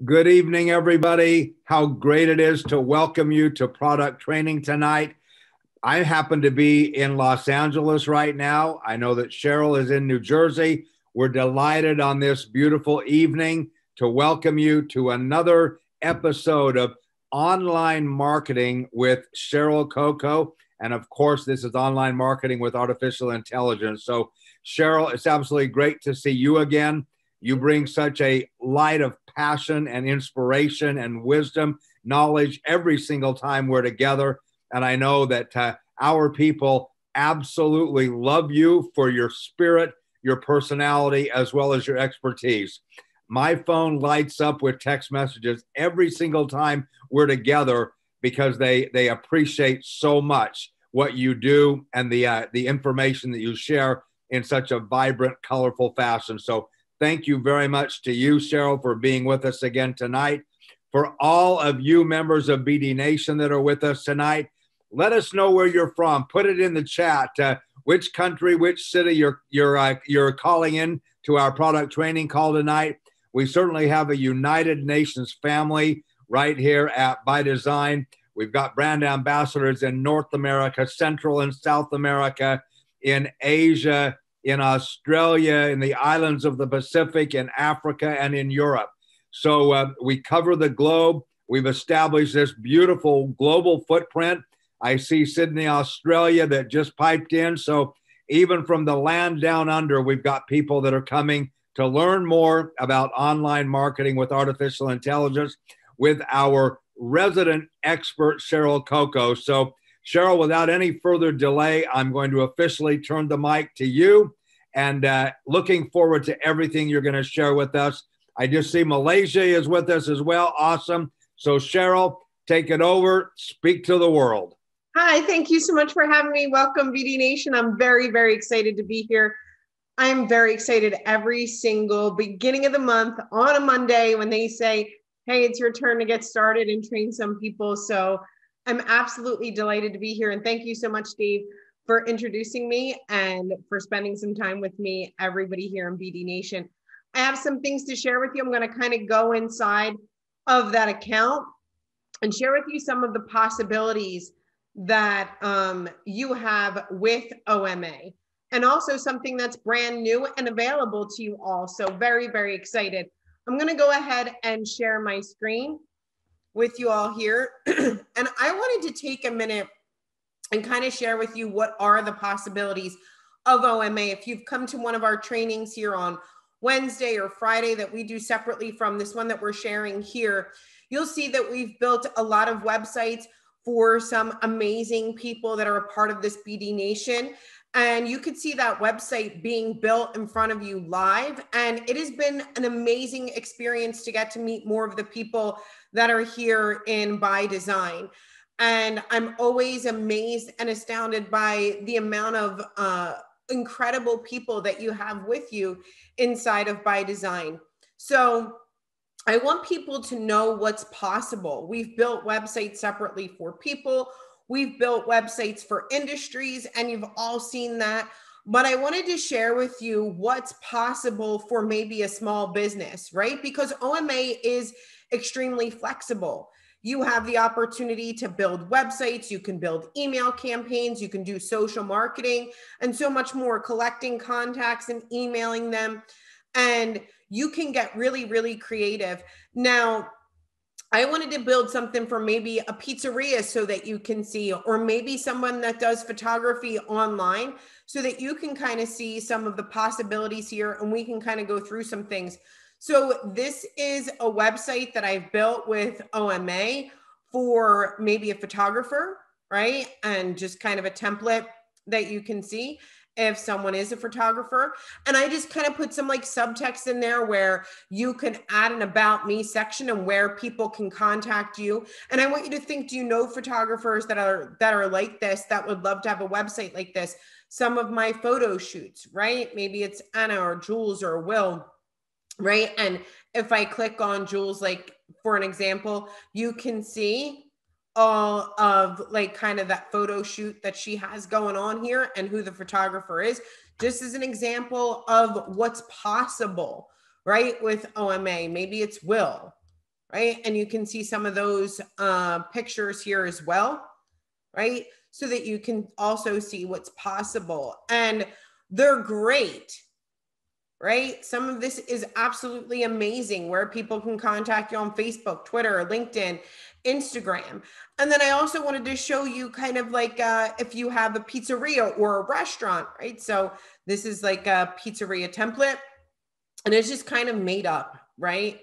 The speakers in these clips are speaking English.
Good evening, everybody. How great it is to welcome you to product training tonight. I happen to be in Los Angeles right now. I know that Cheryl is in New Jersey. We're delighted on this beautiful evening to welcome you to another episode of Online Marketing with Cheryl Coco. And of course, this is Online Marketing with Artificial Intelligence. So, Cheryl, it's absolutely great to see you again. You bring such a light of passion and inspiration and wisdom, knowledge every single time we're together. And I know that our people absolutely love you for your spirit, your personality, as well as your expertise. My phone lights up with text messages every single time we're together because they appreciate so much what you do and the information that you share in such a vibrant, colorful fashion. So thank you very much to you, Cheryl, for being with us again tonight. For all of you members of BD Nation that are with us tonight, let us know where you're from. Put it in the chat. Which country, which city you're calling in to our product training call tonight. We certainly have a United Nations family right here at By Design. We've got brand ambassadors in North America, Central and South America, in Asia, in Australia, in the islands of the Pacific, in Africa, and in Europe. So we cover the globe. We've established this beautiful global footprint. I see Sydney, Australia that just piped in. So even from the land down under, we've got people that are coming to learn more about online marketing with artificial intelligence with our resident expert, Cheryl Coco. So Cheryl, without any further delay, I'm going to officially turn the mic to you and looking forward to everything you're going to share with us. I just see Malaysia is with us as well. Awesome. So Cheryl, take it over. Speak to the world. Hi, thank you so much for having me. Welcome, BD Nation. I'm very, very excited to be here. I'm very excited every single beginning of the month on a Monday when they say, hey, it's your turn to get started and train some people. So I'm absolutely delighted to be here. And thank you so much, Dave, for introducing me and for spending some time with me, everybody here in BD Nation. I have some things to share with you. I'm going to kind of go inside of that account and share with you some of the possibilities that you have with OMA, and also something that's brand new and available to you all. So very, very excited. I'm going to go ahead and share my screen with you all here. And I wanted to take a minute and kind of share with you what are the possibilities of OMA. If you've come to one of our trainings here on Wednesday or Friday that we do separately from this one that we're sharing here, you'll see that we've built a lot of websites for some amazing people that are a part of this BD Nation. And you could see that website being built in front of you live. And it has been an amazing experience to get to meet more of the people that are here in By Design. And I'm always amazed and astounded by the amount of incredible people that you have with you inside of By Design. So I want people to know what's possible. We've built websites separately for people. We've built websites for industries, and you've all seen that. But I wanted to share with you what's possible for maybe a small business, right? Because OMA is extremely flexible. You have the opportunity to build websites, you can build email campaigns, you can do social marketing, and so much more, collecting contacts and emailing them. And you can get really, really creative. Now, I wanted to build something for maybe a pizzeria so that you can see, or maybe someone that does photography online so that you can kind of see some of the possibilities here and we can kind of go through some things. So this is a website that I've built with OMA for maybe a photographer, right? And just kind of a template that you can see if someone is a photographer. And I just kind of put some like subtext in there where you can add an about me section and where people can contact you. And I want you to think, do you know photographers that are like this, that would love to have a website like this? Some of my photo shoots, right? Maybe it's Anna or Jules or Will, right? And if I click on Jules, like for an example, you can see all of like kind of that photo shoot that she has going on here and who the photographer is, just as an example of what's possible, right? With OMA, maybe it's Will, right? And you can see some of those pictures here as well, right? So that you can also see what's possible. And they're great, right? Some of this is absolutely amazing, where people can contact you on Facebook, Twitter, LinkedIn, Instagram. And then I also wanted to show you kind of like if you have a pizzeria or a restaurant, right? So this is like a pizzeria template, and it's just kind of made up, right?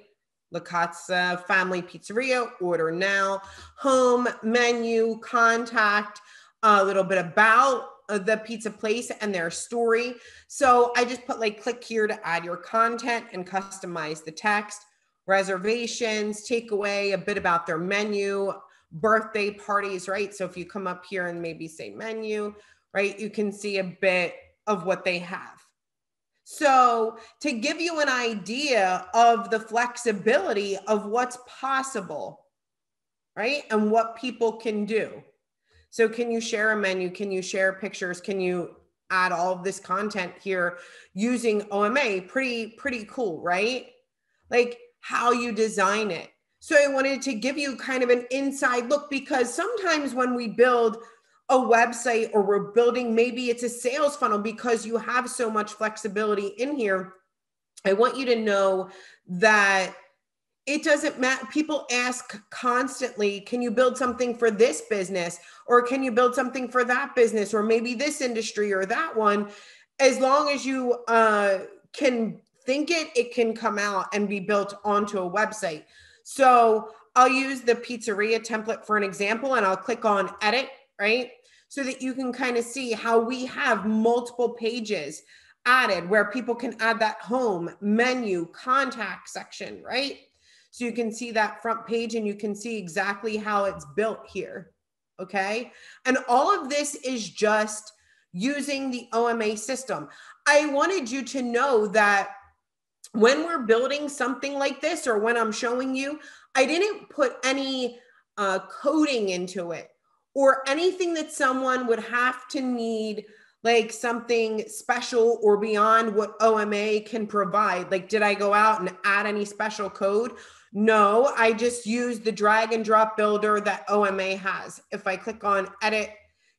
La Cazza Family Pizzeria, order now, home, menu, contact, a little bit about the pizza place and their story. So I just put like click here to add your content and customize the text, reservations, takeaway, a bit about their menu, birthday parties, right? So if you come up here and maybe say menu, right, you can see a bit of what they have. So to give you an idea of the flexibility of what's possible, right? And what people can do. So can you share a menu? Can you share pictures? Can you add all of this content here using OMA? Pretty cool, right? Like how you design it. So I wanted to give you kind of an inside look, because sometimes when we build a website or we're building, maybe it's a sales funnel, because you have so much flexibility in here. I want you to know that it doesn't matter. People ask constantly, can you build something for this business? Or can you build something for that business? Or maybe this industry or that one. As long as you can think it, it can come out and be built onto a website. So I'll use the pizzeria template for an example, and I'll click on edit, right? So that you can kind of see how we have multiple pages added where people can add that home, menu, contact section, right? So you can see that front page and you can see exactly how it's built here, okay? And all of this is just using the OMA system. I wanted you to know that when we're building something like this, or when I'm showing you, I didn't put any coding into it or anything that someone would have to need, like something special or beyond what OMA can provide. Like, did I go out and add any special code? No, I just used the drag and drop builder that OMA has. If I click on edit,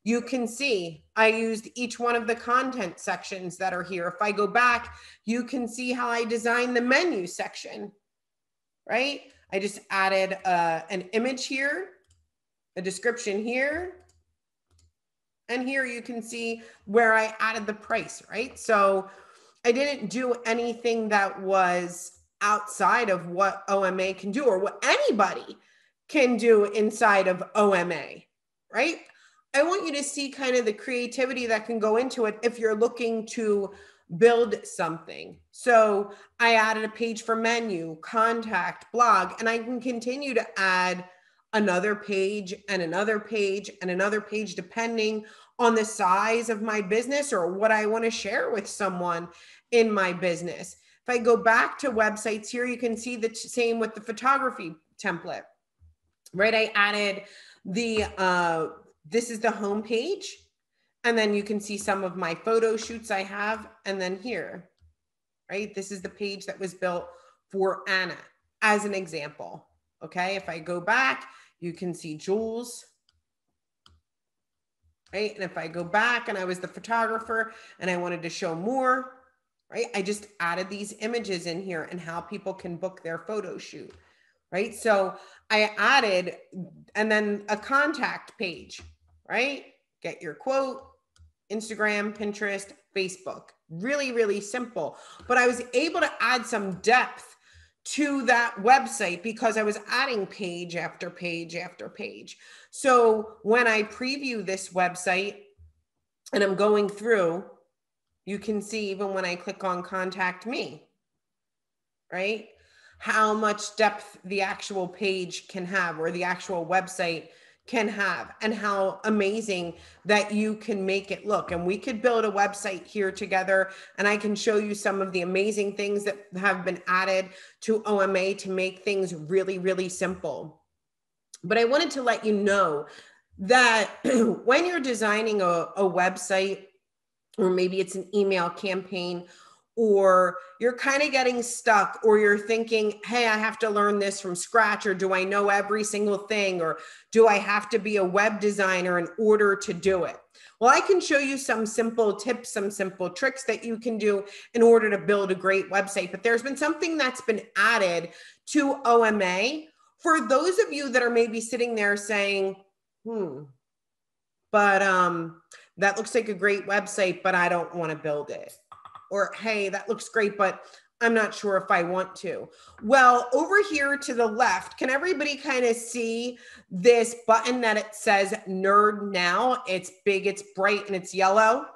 you can see I used each one of the content sections that are here. If I go back, you can see how I designed the menu section, right? I just added an image here, a description here, and here you can see where I added the price, right? So I didn't do anything that was outside of what OMA can do, or what anybody can do inside of OMA, right? I want you to see kind of the creativity that can go into it if you're looking to build something. So I added a page for menu, contact, blog, and I can continue to add another page and another page and another page, depending on the size of my business or what I want to share with someone in my business. If I go back to websites here, you can see the same with the photography template, right? I added the, this is the home page, and then you can see some of my photo shoots I have. And then here, right? This is the page that was built for Anna as an example. Okay. If I go back, you can see Jules, right? And if I go back and I was the photographer and I wanted to show more, right? I just added these images in here and how people can book their photo shoot, right? So I added, and then a contact page, right? Get your quote, Instagram, Pinterest, Facebook. Really, really simple. But I was able to add some depth to that website because I was adding page after page after page. So when I preview this website and I'm going through, you can see even when I click on contact me, right? How much depth the actual page can have, or the actual website can have, and how amazing that you can make it look. And we could build a website here together, and I can show you some of the amazing things that have been added to OMA to make things really, really simple. But I wanted to let you know that when you're designing a website, or maybe it's an email campaign, or you're kind of getting stuck, or you're thinking, hey, I have to learn this from scratch, or do I know every single thing, or do I have to be a web designer in order to do it? Well, I can show you some simple tips, some simple tricks that you can do in order to build a great website. But there's been something that's been added to OMA for those of you that are maybe sitting there saying, but that looks like a great website, but I don't want to build it. Or, hey, that looks great, but I'm not sure if I want to. Well, over here to the left, can everybody kind of see this button that it says Nerd Now? It's big, it's bright, and it's yellow,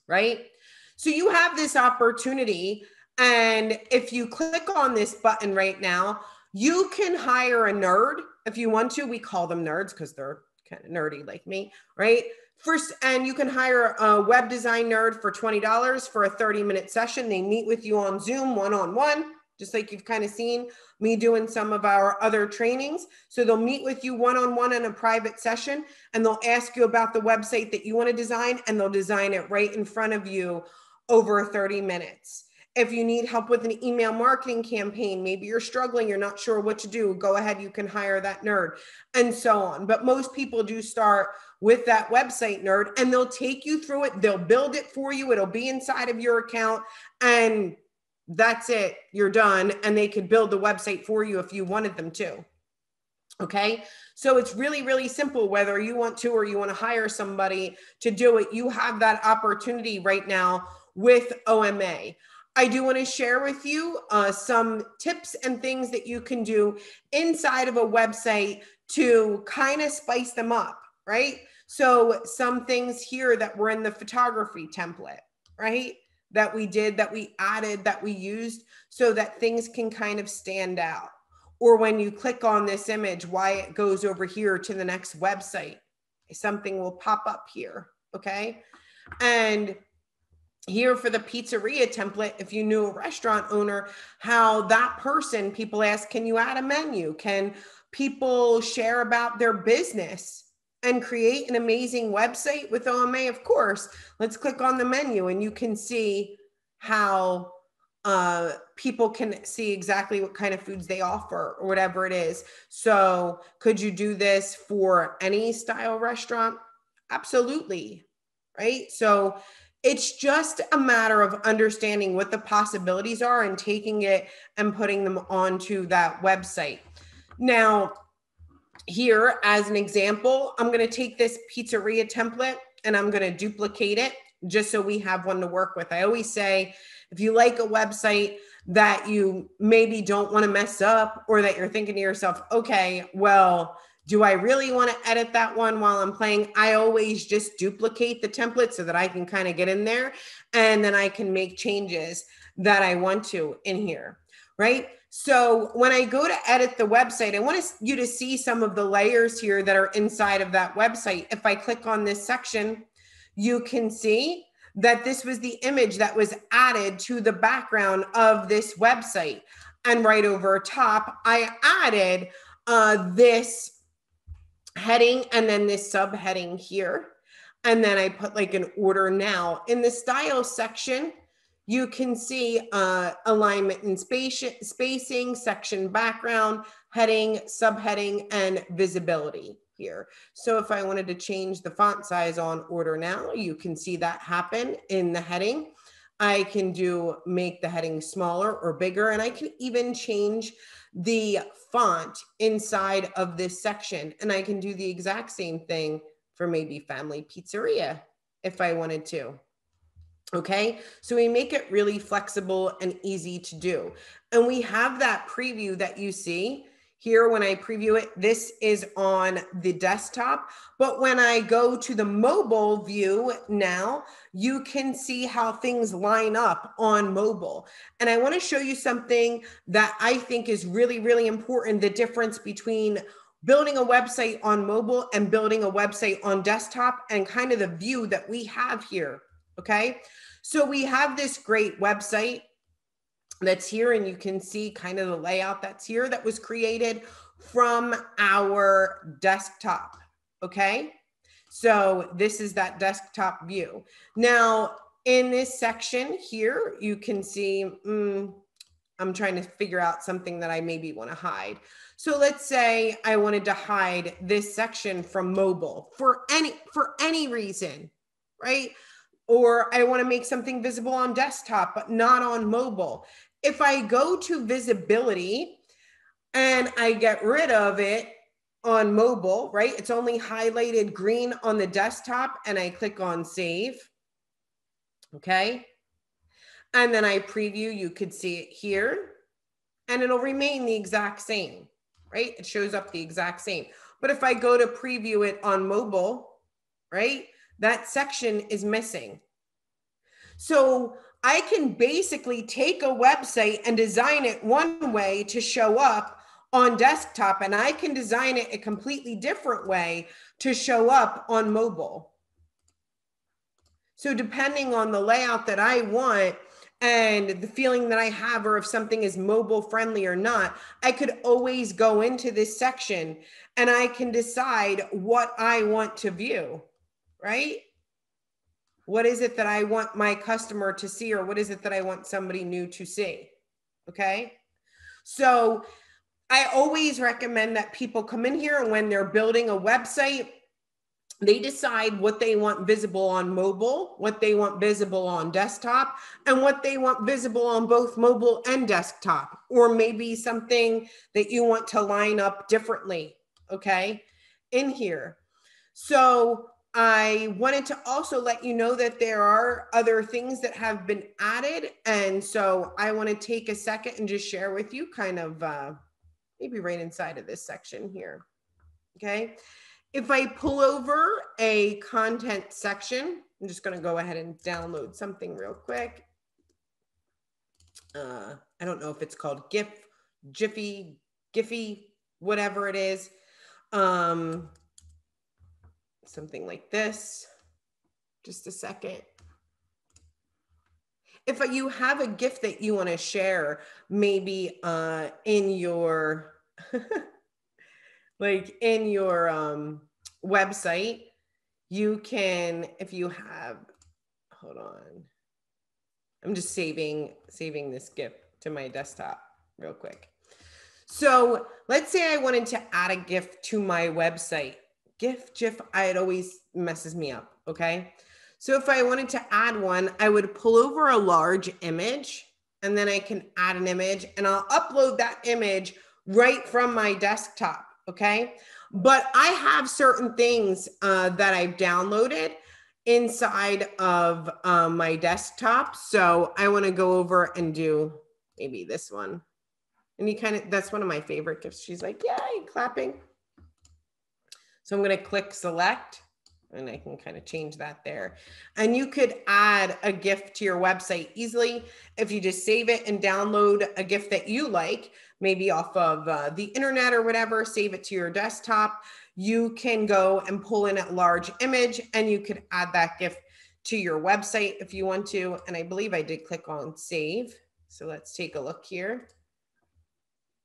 right? So you have this opportunity, and if you click on this button right now, you can hire a nerd if you want to. We call them nerds because they're kind of nerdy like me, right? First, and you can hire a web design nerd for $20 for a 30-minute session. They meet with you on Zoom one-on-one, just like you've kind of seen me doing some of our other trainings. So they'll meet with you one-on-one in a private session, and they'll ask you about the website that you want to design, and they'll design it right in front of you over 30 minutes. If you need help with an email marketing campaign, maybe you're struggling, you're not sure what to do, go ahead, you can hire that nerd, and so on. But most people do start with that website nerd, and they'll take you through it. They'll build it for you. It'll be inside of your account, and that's it. You're done. And they could build the website for you if you wanted them to. Okay. So it's really, really simple, whether you want to, or you want to hire somebody to do it. You have that opportunity right now with OMA. I do want to share with you some tips and things that you can do inside of a website to kind of spice them up, right? So some things here that were in the photography template, right? That we did, that we added, that we used so that things can kind of stand out. Or when you click on this image, why it goes over here to the next website, something will pop up here, okay? And here for the pizzeria template, if you knew a restaurant owner, how that person, people ask, can you add a menu? Can people share about their business and create an amazing website with OMA? Of course. Let's click on the menu, and you can see how people can see exactly what kind of foods they offer or whatever it is. So could you do this for any style restaurant? Absolutely, right? So it's just a matter of understanding what the possibilities are and taking it and putting them onto that website. Now, here as an example, I'm going to take this pizzeria template and I'm going to duplicate it just so we have one to work with. I always say, if you like a website that you maybe don't want to mess up, or that you're thinking to yourself, okay, well, do I really want to edit that one while I'm playing? I always just duplicate the template so that I can kind of get in there, and then I can make changes that I want to in here, right? So when I go to edit the website, I want you to see some of the layers here that are inside of that website. If I click on this section, you can see that this was the image that was added to the background of this website. And right over top, I added this heading and then this subheading here. And then I put like an order now. In the style section, you can see alignment and spacing, section background, heading, subheading, and visibility here. So if I wanted to change the font size on order now, you can see that happen in the heading. I can make the heading smaller or bigger, and I can even change the font inside of this section. And I can do the exact same thing for maybe Family Pizzeria if I wanted to. Okay, so we make it really flexible and easy to do. And we have that preview that you see here when I preview it. This is on the desktop, but when I go to the mobile view now, you can see how things line up on mobile. And I want to show you something that I think is really, really important, the difference between building a website on mobile and building a website on desktop, and kind of the view that we have here. Okay, so we have this great website that's here, and you can see kind of the layout that's here that was created from our desktop. Okay, so this is that desktop view. Now, in this section here, you can see, I'm trying to figure out something that I maybe want to hide. So let's say I wanted to hide this section from mobile for any reason, right? Or I want to make something visible on desktop, but not on mobile. If I go to visibility and I get rid of it on mobile, right? It's only highlighted green on the desktop, and I click on save. Okay. And then I preview, you could see it here, and it'll remain the exact same, right? It shows up the exact same. But if I go to preview it on mobile, right, that section is missing. So I can basically take a website and design it one way to show up on desktop, and I can design it a completely different way to show up on mobile. So depending on the layout that I want and the feeling that I have, or if something is mobile friendly or not, I could always go into this section and I can decide what I want to view, right? What is it that I want my customer to see, or what is it that I want somebody new to see? Okay. So I always recommend that people come in here, and when they're building a website, they decide what they want visible on mobile, what they want visible on desktop, and what they want visible on both mobile and desktop, or maybe something that you want to line up differently, okay, in here. So I wanted to also let you know that there are other things that have been added. And so I want to take a second and just share with you kind of maybe right inside of this section here, okay? If I pull over a content section, I'm just going to go ahead and download something real quick. I don't know if it's called GIF, Jiffy, Giphy, whatever it is. Something like this. Just a second. If you have a GIF that you want to share, maybe in your like in your website, you can, if you have, hold on, I'm just saving this GIF to my desktop real quick. So let's say I wanted to add a GIF to my website. GIF, it always messes me up, okay? So if I wanted to add one, I would pull over a large image, and then I can add an image, and I'll upload that image right from my desktop, okay? But I have certain things that I've downloaded inside of my desktop. So I want to go over and do maybe this one. And you kind of, that's one of my favorite GIFs. She's like, yay, clapping. So I'm going to click select, and I can kind of change that there. And you could add a GIF to your website easily if you just save it and download a GIF that you like, maybe off of the internet or whatever, save it to your desktop. You can go and pull in a large image, and you could add that GIF to your website if you want to. And I believe I did click on save. So let's take a look here.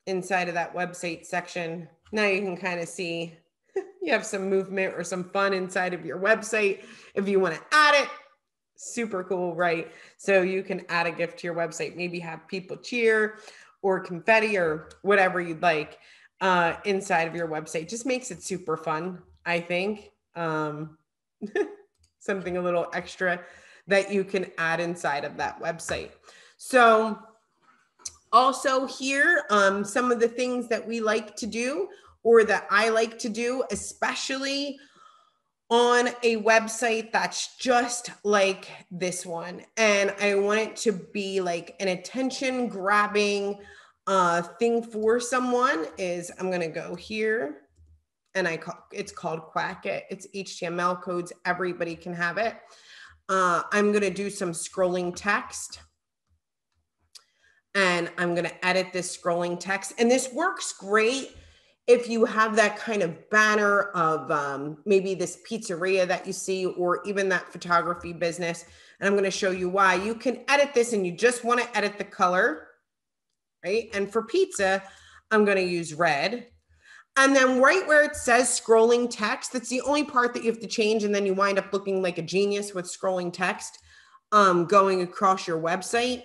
Inside of that website section, now you can kind of see you have some movement or some fun inside of your website. If you want to add it, super cool, right? So you can add a GIF to your website, maybe have people cheer or confetti or whatever you'd like inside of your website. Just makes it super fun, I think. Something a little extra that you can add inside of that website. So also here, some of the things that we like to do, or that I like to do, especially on a website that's just like this one. And I want it to be like an attention grabbing thing for someone is, I'm going to go here, and it's called Quack It. It's HTML codes. Everybody can have it. I'm going to do some scrolling text. And I'm going to edit this scrolling text. And this works great if you have that kind of banner of maybe this pizzeria that you see, or even that photography business. And I'm going to show you why. You can edit this, and you just want to edit the color, right? And for pizza, I'm going to use red. And then right where it says scrolling text, that's the only part that you have to change. And then you wind up looking like a genius with scrolling text. going across your website.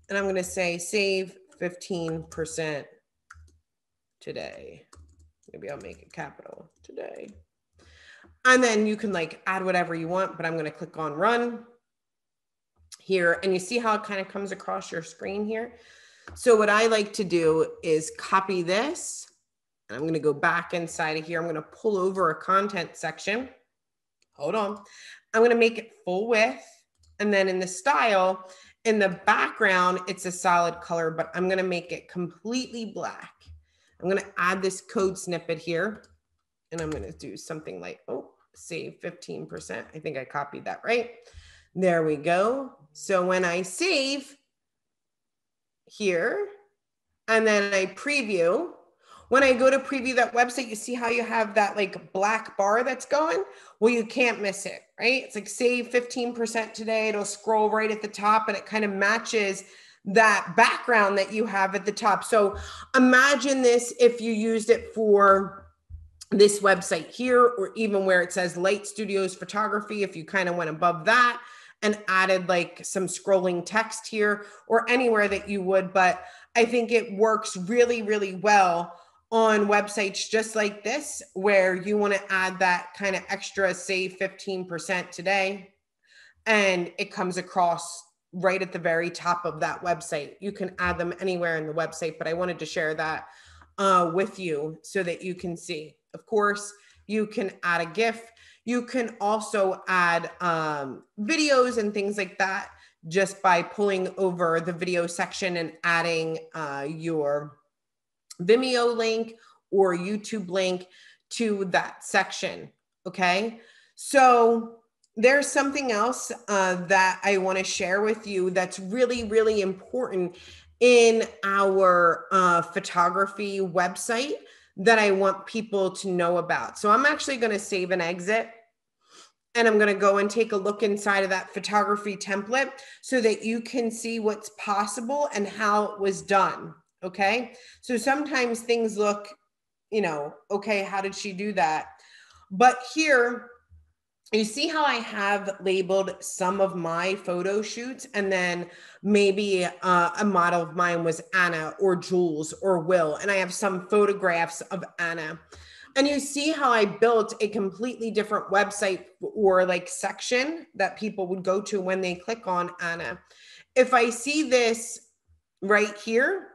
And I'm going to say save 15% today. Maybe I'll make it capital today. And then you can like add whatever you want, but I'm going to click on run here. And you see how it kind of comes across your screen here. So what I like to do is copy this. And I'm going to go back inside of here. I'm going to pull over a content section. Hold on. I'm going to make it full width. And then in the style, in the background, it's a solid color, but I'm going to make it completely black. I'm going to add this code snippet here. And I'm going to do something like, oh, save 15%. I think I copied that right. There we go. So when I save here, and then I preview, when I go to preview that website, you see how you have that like black bar that's going? Well, you can't miss it, right? It's like save 15% today. It'll scroll right at the top and it kind of matches that background that you have at the top. So imagine this if you used it for this website here, or even where it says Light Studios Photography, if you kind of went above that and added like some scrolling text here or anywhere that you would. But I think it works really, really well on websites just like this, where you want to add that kind of extra save 15% today. And it comes across right at the very top of that website. You can add them anywhere in the website, but I wanted to share that with you so that you can see. Of course, you can add a GIF. You can also add videos and things like that just by pulling over the video section and adding your Vimeo link or YouTube link to that section. Okay. So there's something else that I want to share with you that's really, really important in our photography website that I want people to know about. So I'm actually going to save and exit. And I'm going to go and take a look inside of that photography template so that you can see what's possible and how it was done. Okay. So sometimes things look, you know, okay, how did she do that? But here, you see how I have labeled some of my photo shoots, and then maybe a model of mine was Anna or Jules or Will, and I have some photographs of Anna. And you see how I built a completely different website or like section that people would go to when they click on Anna. If I see this right here,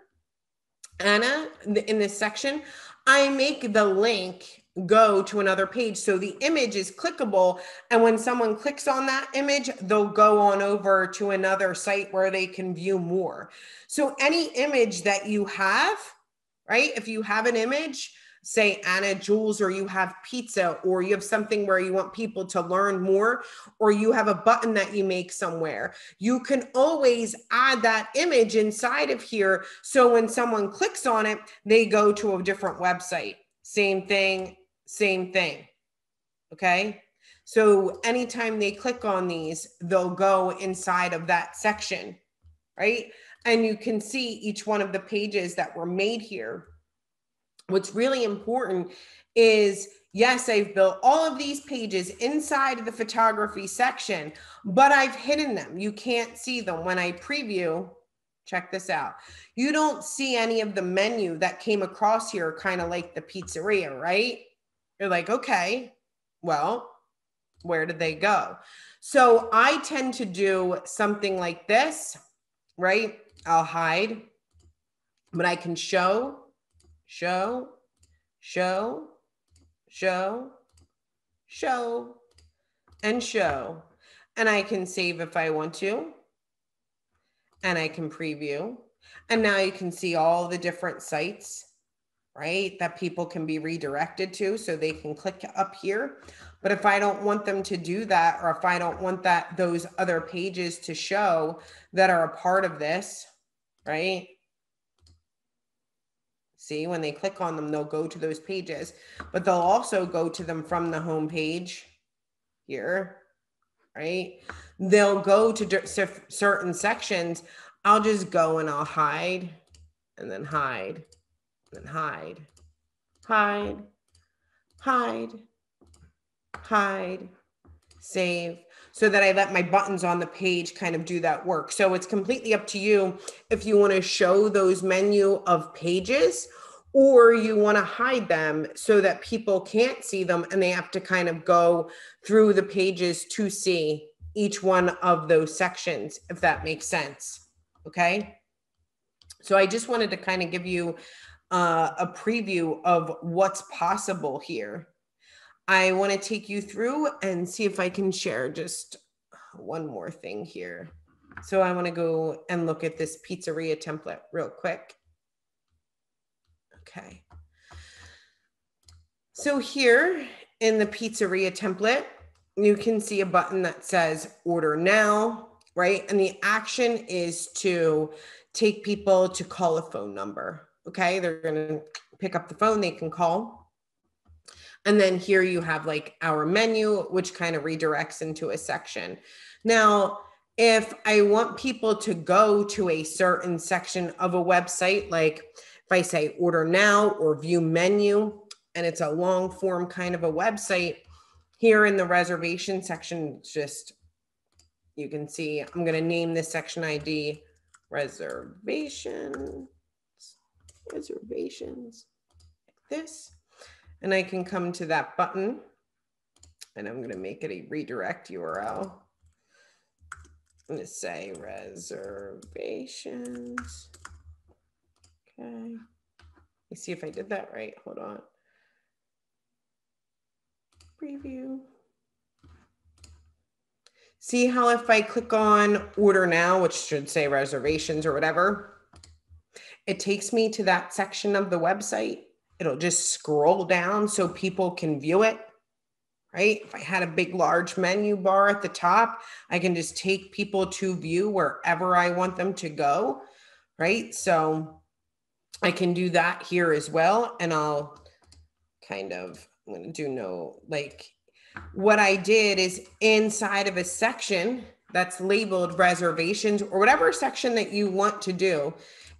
Anna, in this section, I make the link go to another page. So the image is clickable. And when someone clicks on that image, they'll go on over to another site where they can view more. So any image that you have, right? If you have an image, say Anna, Jules, or you have pizza, or you have something where you want people to learn more, or you have a button that you make somewhere, you can always add that image inside of here. So when someone clicks on it, they go to a different website. Same thing, same thing. Okay. So anytime they click on these, they'll go inside of that section, right? And you can see each one of the pages that were made here. What's really important is, yes, I've built all of these pages inside of the photography section, but I've hidden them. You can't see them. When I preview, check this out. You don't see any of the menu that came across here, kind of like the pizzeria, right? You're like, okay, well, where did they go? So I tend to do something like this, right? I'll hide, but I can show, show, show, show, show, and show. And I can save if I want to. And I can preview. And now you can see all the different sites, right, that people can be redirected to, so they can click up here. But if I don't want them to do that, or if I don't want those other pages to show that are a part of this, right? See, when they click on them, they'll go to those pages, but they'll also go to them from the home page here, right? They'll go to certain sections. I'll just go and I'll hide, and then hide, and hide, hide, hide, hide, save, so that I let my buttons on the page kind of do that work. So it's completely up to you if you want to show those menu of pages, or you want to hide them so that people can't see them and they have to kind of go through the pages to see each one of those sections, if that makes sense. Okay. So I just wanted to kind of give you a preview of what's possible here. I want to take you through and see if I can share just one more thing here. So I want to go and look at this pizzeria template real quick. Okay. So here in the pizzeria template, you can see a button that says order now, right? And the action is to take people to call a phone number. Okay. They're going to pick up the phone, they can call. And then here you have like our menu, which kind of redirects into a section. Now, if I want people to go to a certain section of a website, like if I say order now or view menu, and it's a long form kind of a website, here in the reservation section, just, you can see, I'm going to name this section ID reservations, like this. And I can come to that button and I'm going to make it a redirect URL. I'm going to say reservations. Okay. Let me see if I did that right. Hold on. Preview. See how if I click on order now, which should say reservations or whatever, it takes me to that section of the website. It'll just scroll down so people can view it, right? If I had a big, large menu bar at the top, I can just take people to view wherever I want them to go, right? So I can do that here as well. And I'll kind of, I'm going to do no, like what I did is inside of a section that's labeled reservations or whatever section that you want to do.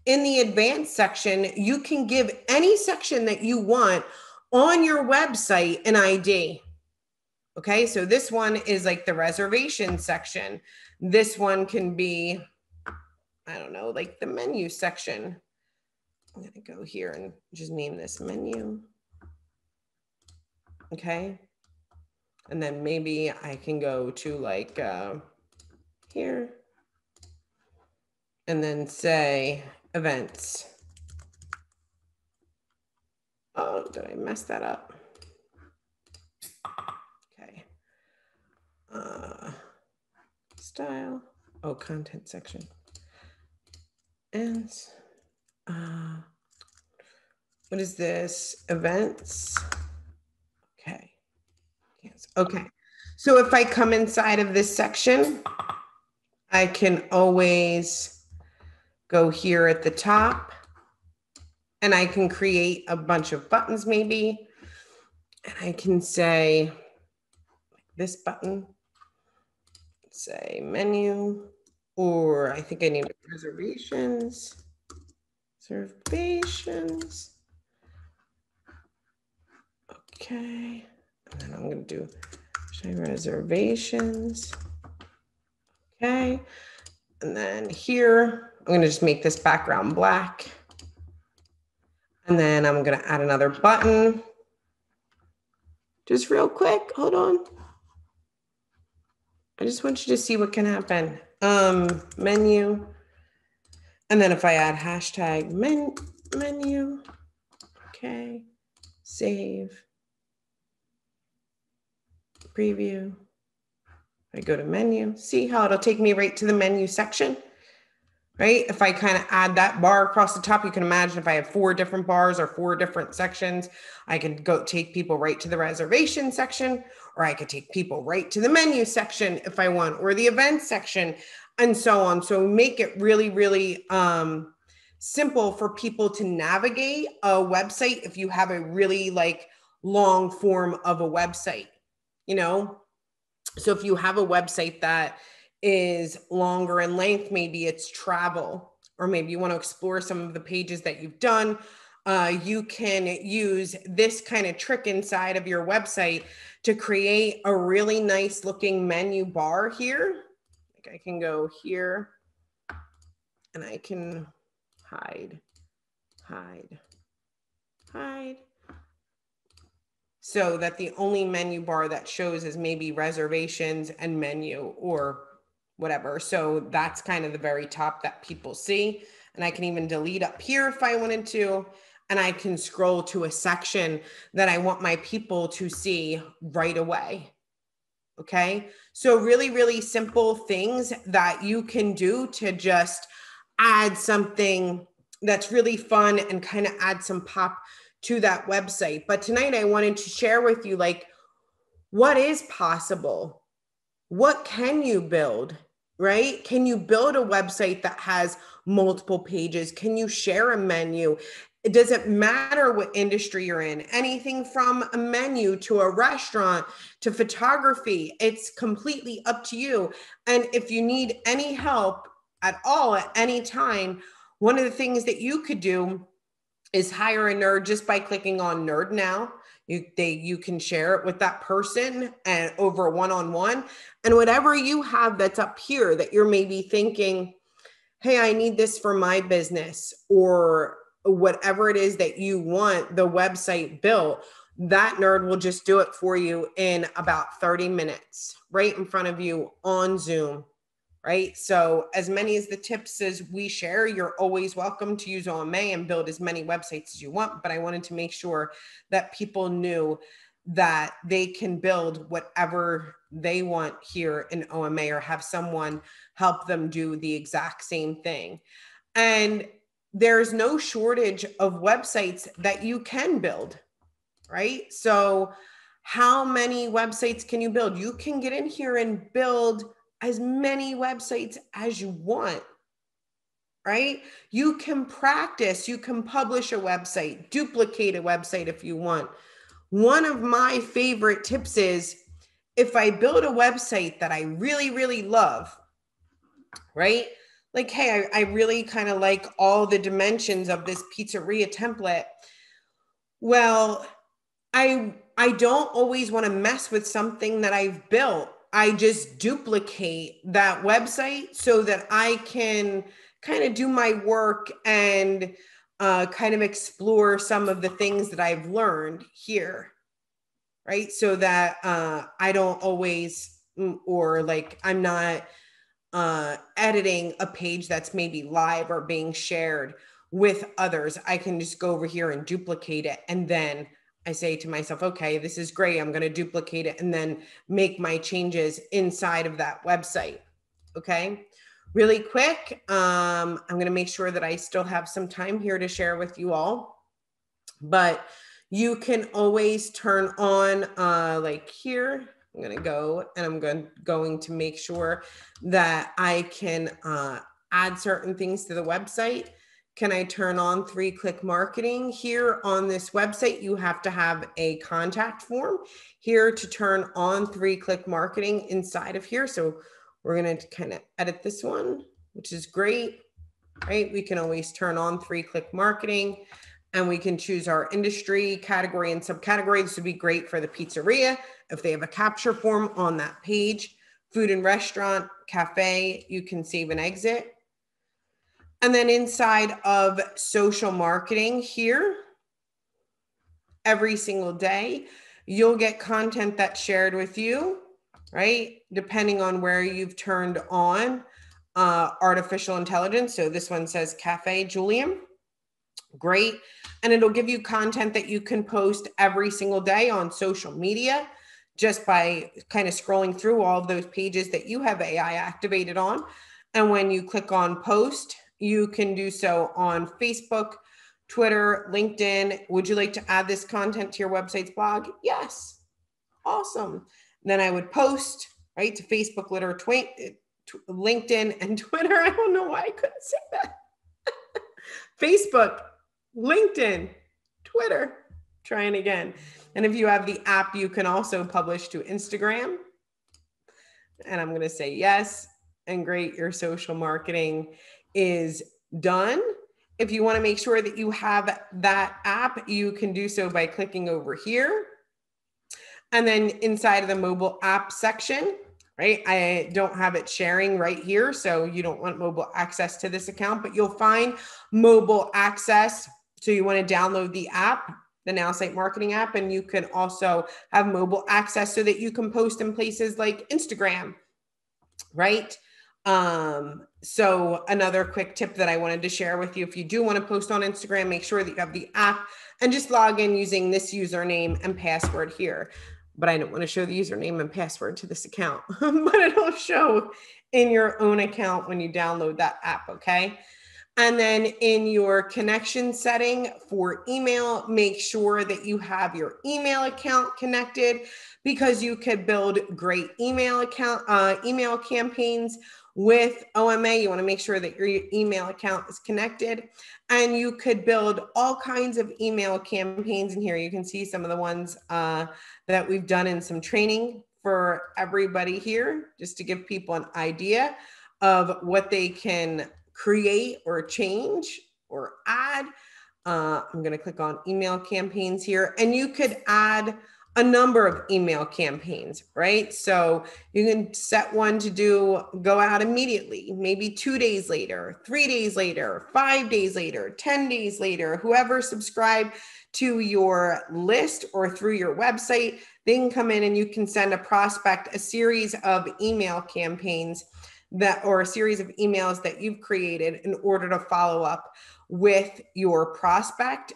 In the advanced section, you can give any section that you want on your website an ID. Okay, so this one is like the reservation section. This one can be, I don't know, like the menu section. I'm gonna go here and just name this menu. Okay, and then maybe I can go to like here and then say events. Oh, did I mess that up? Okay. Style. Oh, content section. And what is this? Events. Okay. Yes. Okay. So if I come inside of this section, I can always go here at the top and I can create a bunch of buttons maybe. And I can say this button, say menu, or I think I named it reservations. Reservations. Okay. And then I'm going to do reservations. Okay. And then here, I'm going to just make this background black. And then I'm going to add another button. Just real quick. Hold on. I just want you to see what can happen. Menu. And then if I add hashtag menu. Okay. Save. Preview. I go to menu. See how it'll take me right to the menu section? Right? If I kind of add that bar across the top, you can imagine if I have 4 different bars or 4 different sections, I can go take people right to the reservation section, or I could take people right to the menu section if I want, or the event section, and so on. So make it really, really simple for people to navigate a website if you have a really like long form of a website, you know? So if you have a website that is longer in length, maybe it's travel, or maybe you want to explore some of the pages that you've done. you can use this kind of trick inside of your website to create a really nice looking menu bar here. Like I can go here and I can hide. So that the only menu bar that shows is maybe reservations and menu or whatever. So that's kind of the very top that people see. And I can even delete up here if I wanted to. And I can scroll to a section that I want my people to see right away. Okay. So really, really simple things that you can do to just add something that's really fun and kind of add some pop to that website. But tonight I wanted to share with you, like, what is possible? What can you build, right? Can you build a website that has multiple pages? Can you share a menu? It doesn't matter what industry you're in, anything from a menu to a restaurant to photography. It's completely up to you. And if you need any help at all at any time, one of the things that you could do is hire a nerd just by clicking on Nerd Now. You can share it with that person and over one-on-one. And whatever you have that's up here that you're maybe thinking, hey, I need this for my business, or whatever it is that you want the website built, that nerd will just do it for you in about 30 minutes right in front of you on Zoom. Right? So as many as the tips as we share, you're always welcome to use OMA and build as many websites as you want. But I wanted to make sure that people knew that they can build whatever they want here in OMA, or have someone help them do the exact same thing. And there's no shortage of websites that you can build, right? So how many websites can you build? You can get in here and build as many websites as you want, right? You can practice, you can publish a website, duplicate a website if you want. One of my favorite tips is, if I build a website that I really, really love, right? Like, hey, I really kind of like all the dimensions of this pizzeria template. Well, I don't always want to mess with something that I've built. I just duplicate that website so that I can kind of do my work and kind of explore some of the things that I've learned here, right? So that I don't always, or like I'm not editing a page that's maybe live or being shared with others. I can just go over here and duplicate it, and then I say to myself, okay, this is great. I'm going to duplicate it and then make my changes inside of that website. Okay. Really quick. I'm going to make sure that I still have some time here to share with you all, but you can always turn on like here. I'm going to go and I'm going to make sure that I can add certain things to the website. Can I turn on 3-click marketing? Here on this website, you have to have a contact form here to turn on 3-click marketing inside of here. So we're going to kind of edit this one, which is great, right? We can always turn on 3-click marketing, and we can choose our industry, category, and subcategory. This would be great for the pizzeria if they have a capture form on that page. Food and restaurant, cafe, you can save and exit. And then inside of social marketing here, every single day, you'll get content that's shared with you, right? Depending on where you've turned on artificial intelligence. So this one says Cafe Julian. Great. And it'll give you content that you can post every single day on social media just by kind of scrolling through all of those pages that you have AI activated on. And when you click on post, you can do so on Facebook, Twitter, LinkedIn. Would you like to add this content to your website's blog? Yes. Awesome. Then I would post, right, to Facebook, LinkedIn, and Twitter. I don't know why I couldn't say that. Facebook, LinkedIn, Twitter. Trying again. And if you have the app, you can also publish to Instagram. And I'm going to say yes. And great, your social marketing is done. If you want to make sure that you have that app, you can do so by clicking over here. And then inside of the mobile app section, right? I don't have it sharing right here, so you don't want mobile access to this account, but you'll find mobile access. So you want to download the app, the Now Site Marketing app, and you can also have mobile access so that you can post in places like Instagram, right? So another quick tip that I wanted to share with you, if you do want to post on Instagram, make sure that you have the app and just log in using this username and password here. But I don't want to show the username and password to this account, but it'll show in your own account when you download that app, okay? And then in your connection setting for email, make sure that you have your email account connected, because you could build great email campaigns with OMA. You want to make sure that your email account is connected, and you could build all kinds of email campaigns in here. You can see some of the ones that we've done in some training for everybody here, just to give people an idea of what they can create or change or add. I'm going to click on email campaigns here, and you could add a number of email campaigns, right? So you can set one to go out immediately, maybe 2 days later, 3 days later, 5 days later, 10 days later. Whoever subscribed to your list or through your website, they can come in and you can send a prospect a series of email campaigns or a series of emails that you've created in order to follow up with your prospect,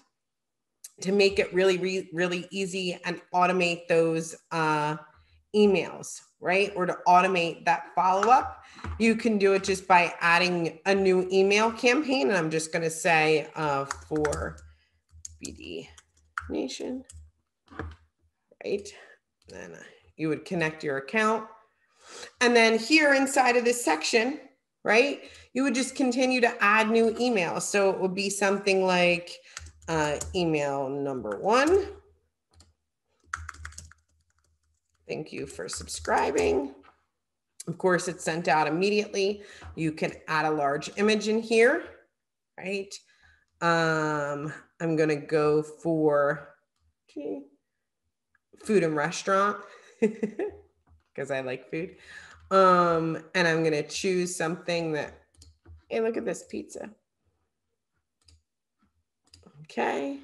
to make it really, really easy and automate those emails, right? Or to automate that follow-up. You can do it just by adding a new email campaign. And I'm just going to say for BD Nation, right? Then you would connect your account. And then here inside of this section, right, you would just continue to add new emails. So it would be something like email number 1. Thank you for subscribing. Of course, it's sent out immediately. You can add a large image in here, right? I'm going to go for food and restaurant because I like food. And I'm going to choose something that, hey, look at this pizza. Okay.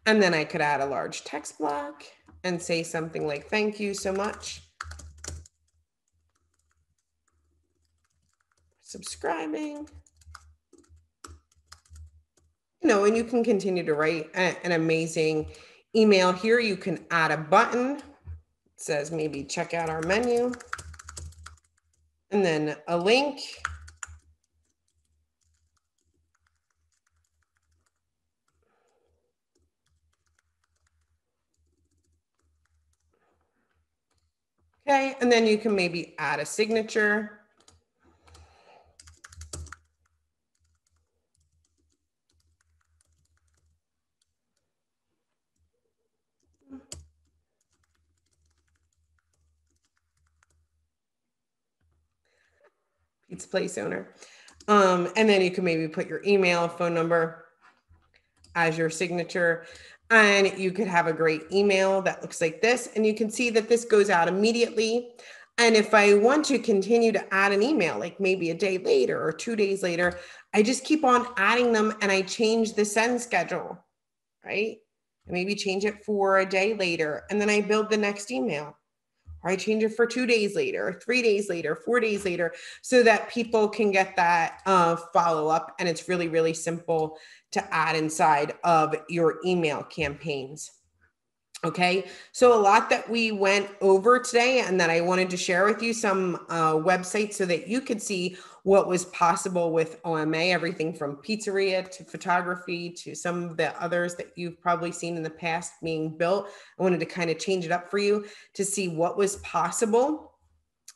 And then I could add a large text block and say something like, thank you so much for subscribing. You know, and you can continue to write an amazing email here. You can add a button. It says maybe check out our menu. And then a link. Okay, and then you can maybe add a signature. Pizza place owner. And then you can maybe put your email, phone number as your signature. And you could have a great email that looks like this. And you can see that this goes out immediately. And if I want to continue to add an email, like maybe a day later or 2 days later, I just keep on adding them and I change the send schedule, right? I maybe change it for a day later, and then I build the next email. Or I change it for 2 days later, 3 days later, 4 days later, so that people can get that follow up. And it's really, really simple to add inside of your email campaigns. Okay, so a lot that we went over today and that I wanted to share with you, some websites so that you could see what was possible with OMA, everything from pizzeria to photography to some of the others that you've probably seen in the past being built. I wanted to kind of change it up for you to see what was possible.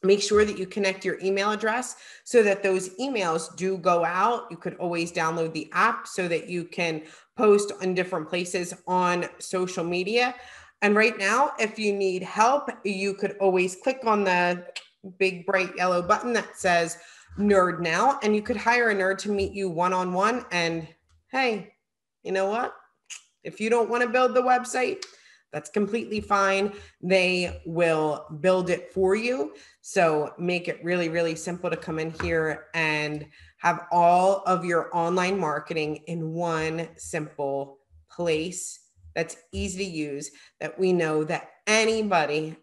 Make sure that you connect your email address so that those emails do go out. You could always download the app so that you can post on different places on social media. And right now, if you need help, you could always click on the big bright yellow button that says Nerd now, and you could hire a nerd to meet you one-on-one. And hey, you know what? If you don't want to build the website, that's completely fine. They will build it for you. So make it really, really simple to come in here and have all of your online marketing in one simple place that's easy to use, that we know that anybody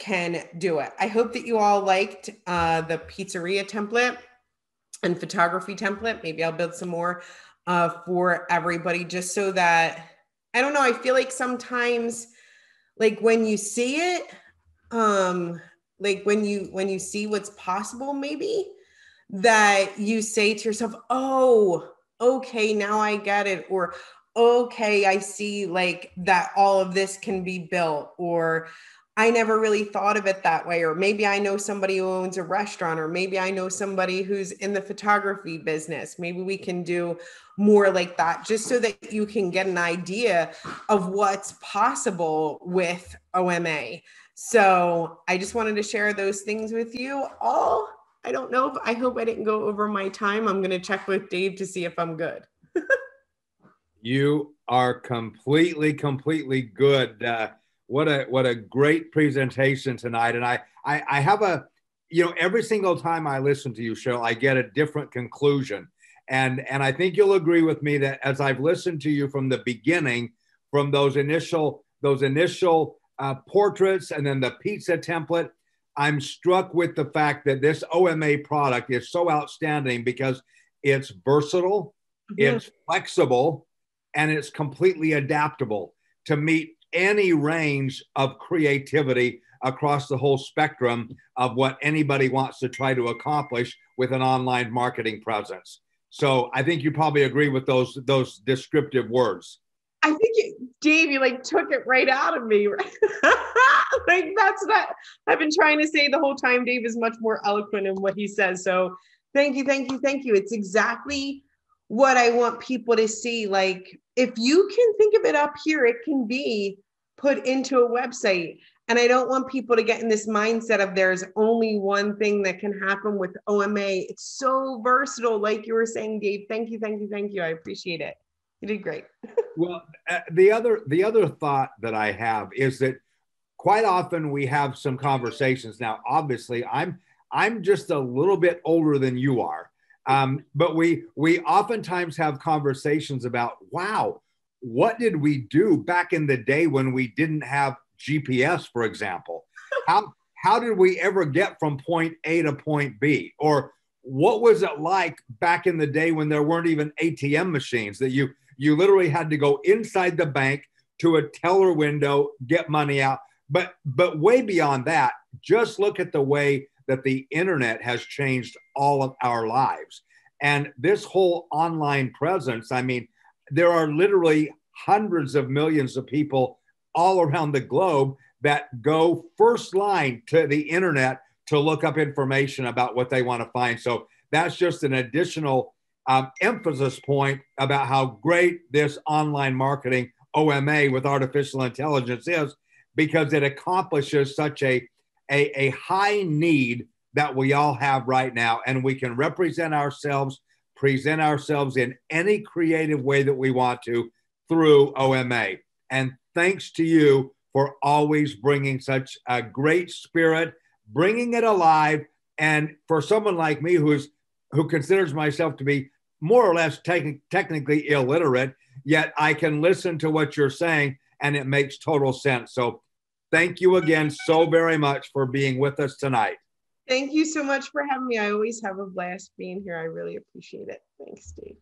can do it. I hope that you all liked the pizzeria template and photography template. Maybe I'll build some more for everybody, just so that, I don't know, I feel like sometimes, like when you see it, like when you see what's possible, maybe that you say to yourself, oh, okay, now I get it. Or, okay, I see like that all of this can be built, or I never really thought of it that way. Or maybe I know somebody who owns a restaurant, or maybe I know somebody who's in the photography business. Maybe we can do more like that, just so that you can get an idea of what's possible with OMA. So I just wanted to share those things with you all. I don't know I hope I didn't go over my time. I'm going to check with Dave to see if I'm good. You are completely good. What a great presentation tonight. And I have a, every single time I listen to you, Cheryl, I get a different conclusion. And I think you'll agree with me that as I've listened to you from the beginning, from those initial portraits and then the pizza template, I'm struck with the fact that this OMA product is so outstanding because it's versatile, it's flexible, and it's completely adaptable to meet any range of creativity across the whole spectrum of what anybody wants to try to accomplish with an online marketing presence. So I think you probably agree with those descriptive words. I think Dave, you like took it right out of me. Like that's not, I've been trying to say the whole time. Dave is much more eloquent in what he says. So thank you. It's exactly what I want people to see. Like, if you can think of it up here, it can be put into a website. And I don't want people to get in this mindset of there's only one thing that can happen with OMA. It's so versatile. Like you were saying, Dave, thank you. I appreciate it. You did great. Well, the other thought that I have is that quite often we have some conversations. Now, obviously, I'm just a little bit older than you are. But we oftentimes have conversations about, wow, what did we do back in the day when we didn't have GPS, for example? How did we ever get from point A to point B? Or what was it like back in the day when there weren't even ATM machines, that you literally had to go inside the bank to a teller window, get money out? But way beyond that, just look at the way that the internet has changed all of our lives. And this whole online presence, I mean, there are literally hundreds of millions of people all around the globe that go first line to the internet to look up information about what they want to find. So that's just an additional emphasis point about how great this online marketing OMA with artificial intelligence is, because it accomplishes such a high need that we all have right now. And we can present ourselves in any creative way that we want to through OMA. And thanks to you for always bringing such a great spirit, bringing it alive. And for someone like me who considers myself to be more or less technically illiterate, yet I can listen to what you're saying and it makes total sense. So thank you again so very much for being with us tonight. Thank you so much for having me. I always have a blast being here. I really appreciate it. Thanks, Dave.